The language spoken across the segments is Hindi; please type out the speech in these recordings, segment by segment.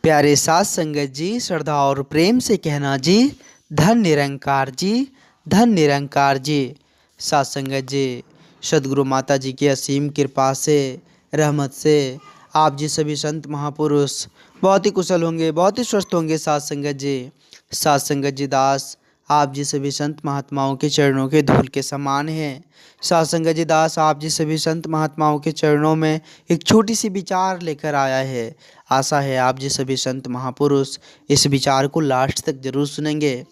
प्यारे साथ संगत जी, श्रद्धा और प्रेम से कहना जी, धन निरंकार जी, धन निरंकार जी। साथ संगत जी, सदगुरु माता जी की असीम कृपा से, रहमत से आप जी सभी संत महापुरुष बहुत ही कुशल होंगे, बहुत ही स्वस्थ होंगे। साथ संगत जी, साथ संगत जी दास आप जी सभी संत महात्माओं के चरणों के धूल के समान हैं। साथ संगत जी दास आप जी सभी संत महात्माओं के चरणों में एक छोटी सी विचार लेकर आया है। आशा है आप जी सभी संत महापुरुष इस विचार को लास्ट तक जरूर सुनेंगे।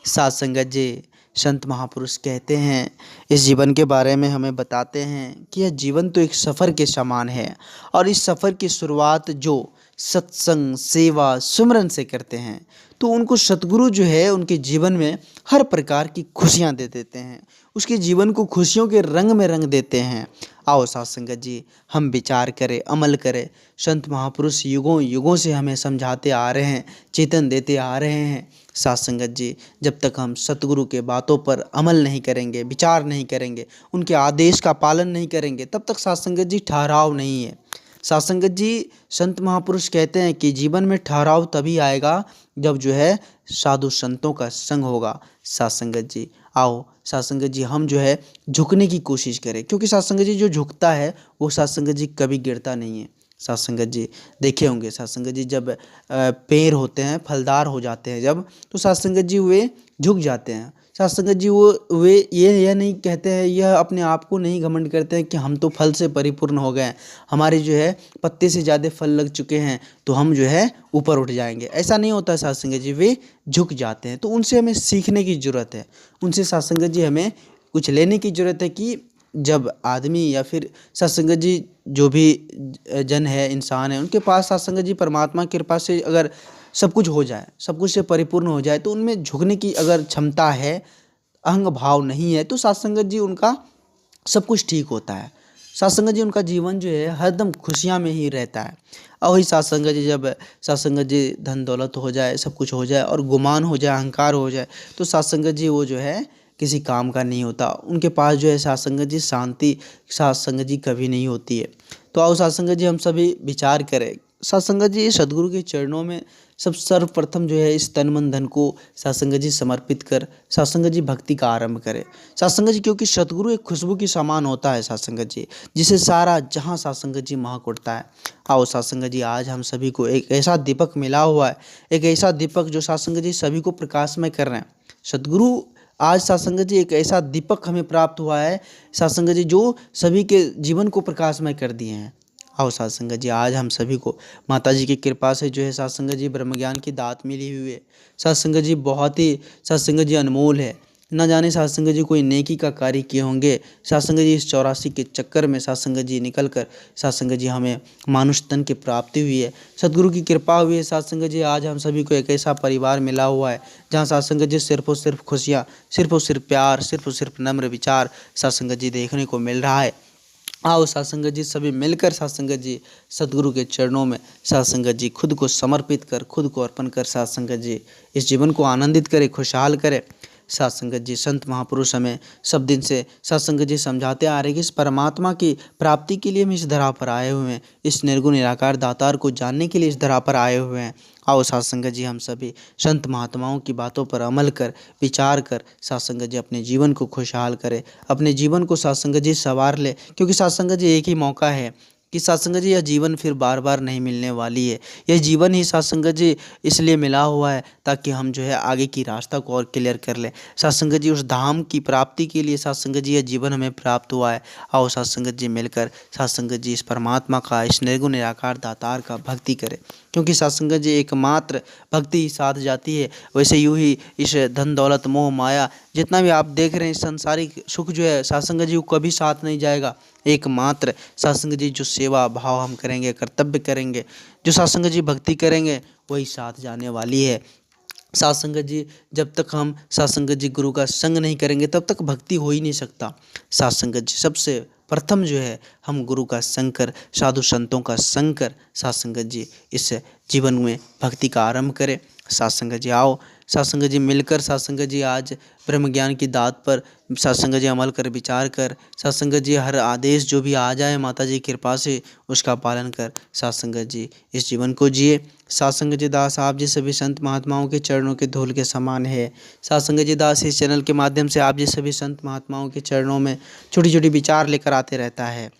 साथ संगत जी, संत महापुरुष कहते हैं, इस जीवन के बारे में हमें बताते हैं कि यह जीवन तो एक सफ़र के समान है और इस सफ़र की शुरुआत जो सत्संग, सेवा, सुमरन से करते हैं तो उनको सतगुरु जो है उनके जीवन में हर प्रकार की खुशियाँ दे देते हैं, उसके जीवन को खुशियों के रंग में रंग देते हैं। आओ साथ संगत जी, हम विचार करें, अमल करें। संत महापुरुष युगों युगों से हमें समझाते आ रहे हैं, चेतन देते आ रहे हैं। साथ संगत जी, जब तक हम सतगुरु के बातों पर अमल नहीं करेंगे, विचार नहीं करेंगे, उनके आदेश का पालन नहीं करेंगे, तब तक साथ संगत जी ठहराव नहीं है। साथ संगत जी, संत महापुरुष कहते हैं कि जीवन में ठहराव तभी आएगा जब जो है साधु संतों का संग होगा। साथ संगत जी, आओ साथ संगत जी, हम जो है झुकने की कोशिश करें, क्योंकि साथ संगत जी जो झुकता है वो साथ संगत जी कभी गिरता नहीं है। साथ संगत जी देखे होंगे, साथ संगत जी जब पेड़ होते हैं, फलदार हो जाते हैं जब, तो साथ संगत जी वे झुक जाते हैं। साथ संगत जी वे यह नहीं कहते हैं, यह अपने आप को नहीं घमंड करते हैं कि हम तो फल से परिपूर्ण हो गए हैं, हमारे जो है पत्ते से ज़्यादा फल लग चुके हैं तो हम जो है ऊपर उठ जाएंगे। ऐसा नहीं होता है साथ संगत जी, वे झुक जाते हैं। तो उनसे हमें सीखने की ज़रूरत है, उनसे साथ संगत जी हमें कुछ लेने की ज़रूरत है कि जब आदमी या फिर साथ संगत जी जो भी जन है, इंसान है, उनके पास साथ संगत जी परमात्मा की कृपा से अगर सब कुछ हो जाए, सब कुछ से परिपूर्ण हो जाए, तो उनमें झुकने की अगर क्षमता है, अहंग भाव नहीं है, तो साथ संगत जी उनका सब कुछ ठीक होता है। साथ संगत जी उनका जीवन जो है हरदम खुशियाँ में ही रहता है। और वही साथ संगत जी, जब साथ संगत जी धन दौलत हो जाए, सब कुछ हो जाए और गुमान हो जाए, अहंकार हो जाए, तो साथ संगत जी वो जो है किसी काम का नहीं होता। उनके पास जो है साथ संगत जी शांति, साथ संगत जी कभी नहीं होती है। तो आओ साथ संगत जी हम सभी विचार करें। साथ संगत जी सदगुरु के चरणों में सब सर्वप्रथम जो है इस तन मन धन को साथ संगत जी समर्पित कर साथ संगत जी भक्ति का आरंभ करें। साथ संगत जी, क्योंकि सतगुरु एक खुशबू की समान होता है साथ संगत जी, जिसे सारा जहां साथ संगत जी महक उठता है। आओ साथ संगत जी, आज हम सभी को एक ऐसा दीपक मिला हुआ है, एक ऐसा दीपक जो साथ संगत जी सभी को प्रकाशमय कर रहे हैं। सतगुरु आज साथ संगत जी एक ऐसा दीपक हमें प्राप्त हुआ है साथ संगत जी, जो सभी के जीवन को प्रकाशमय कर दिए हैं। आओ साथ संगत जी, आज हम सभी को माता जी की कृपा से जो है साथ संगत जी ब्रह्म ज्ञान की दात मिली हुई है। साथ संगत जी बहुत ही साथ संगत जी अनमोल है। न जाने साथ संगत जी कोई नेकी का कार्य किए होंगे, साथ संगत जी इस 84 के चक्कर में साथ संगत जी निकल कर साथ संगत जी हमें मानुष तन की प्राप्ति हुई है, सदगुरु की कृपा हुई है। साथ संगत जी आज हम सभी को एक ऐसा परिवार मिला हुआ है जहाँ साथ संगत जी सिर्फ और सिर्फ खुशियाँ, सिर्फ और सिर्फ प्यार, सिर्फ और सिर्फ नम्र विचार साथ संगत जी देखने को मिल रहा है। आओ साथ संगत जी सभी मिलकर साथ संगत जी सदगुरु के चरणों में साथ संगत जी खुद को समर्पित कर, खुद को अर्पण कर साथ संगत जी इस जीवन को आनंदित करे, खुशहाल करे। साथ संगत जी संत महापुरुष हमें सब दिन से साथ संगत जी समझाते आ रहे हैं कि इस परमात्मा की प्राप्ति के लिए हम इस धरा पर आए हुए हैं, इस निर्गुण निराकार दातार को जानने के लिए इस धरा पर आए हुए हैं। आओ साथ संगत जी हम सभी संत महात्माओं की बातों पर अमल कर, विचार कर साथ संगत जी अपने जीवन को खुशहाल करें, अपने जीवन को साथ संगत जी संवार ले, क्योंकि साथ संगत जी एक ही मौका है कि साथ संगत जी यह जीवन फिर बार बार नहीं मिलने वाली है। यह जीवन ही साथ संगत जी इसलिए मिला हुआ है ताकि हम जो है आगे की रास्ता को और क्लियर कर लें। साथ संगत जी उस धाम की प्राप्ति के लिए साथ संगत जी यह जीवन हमें प्राप्त हुआ है। आओ साथ संगत जी मिलकर साथ संगत जी इस परमात्मा का, इस निर्गुण निराकार दातार का भक्ति करें, क्योंकि साथ संगत जी एकमात्र भक्ति ही साथ जाती है। वैसे यूँ ही इस धन दौलत मोह माया जितना भी आप देख रहे हैं, इस सांसारिक सुख जो है साथ संगत जी को कभी साथ नहीं जाएगा। एकमात्र साथ संगत जी जो सेवा भाव हम करेंगे, कर्तव्य करेंगे, जो साथ संगत जी भक्ति करेंगे, वही साथ जाने वाली है। साथ संगत जी जब तक हम साथ संगत जी गुरु का संग नहीं करेंगे तब तक भक्ति हो ही नहीं सकता। साथ संगत जी सबसे प्रथम जो है हम गुरु का संग कर, साधु संतों का संग कर साथ संगत जी इस जीवन में भक्ति का आरंभ करें। साथ संगत जी आओ, साथ संगत जी मिलकर साथ संगत जी आज ब्रह्म ज्ञान की दात पर साथ संगत जी अमल कर विचार कर साथ संगत जी हर आदेश जो भी आ जाए माता जी की कृपा से उसका पालन कर साथ संगत जी इस जीवन को जिए। साथ संगत जी दास आप जी सभी संत महात्माओं के चरणों के धूल के समान है। साथ संगत जी दास इस चैनल के माध्यम से आप जी सभी संत महात्माओं के चरणों में छोटी छोटी विचार लेकर आते रहता है।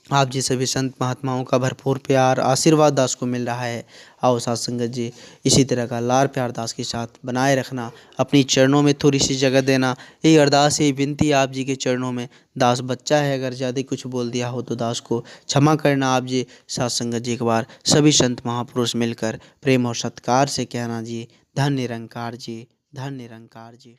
आप जी सभी संत महात्माओं का भरपूर प्यार आशीर्वाद दास को मिल रहा है। आओ साथ संगत जी इसी तरह का लाड़ प्यार दास के साथ बनाए रखना, अपनी चरणों में थोड़ी सी जगह देना। यही अरदास यही विनती आप जी के चरणों में। दास बच्चा है, अगर ज़्यादा कुछ बोल दिया हो तो दास को क्षमा करना। आप जी साथ संगत जी एक बार सभी संत महापुरुष मिलकर प्रेम और सत्कार से कहना जी धन निरंकार जी, धन निरंकार जी।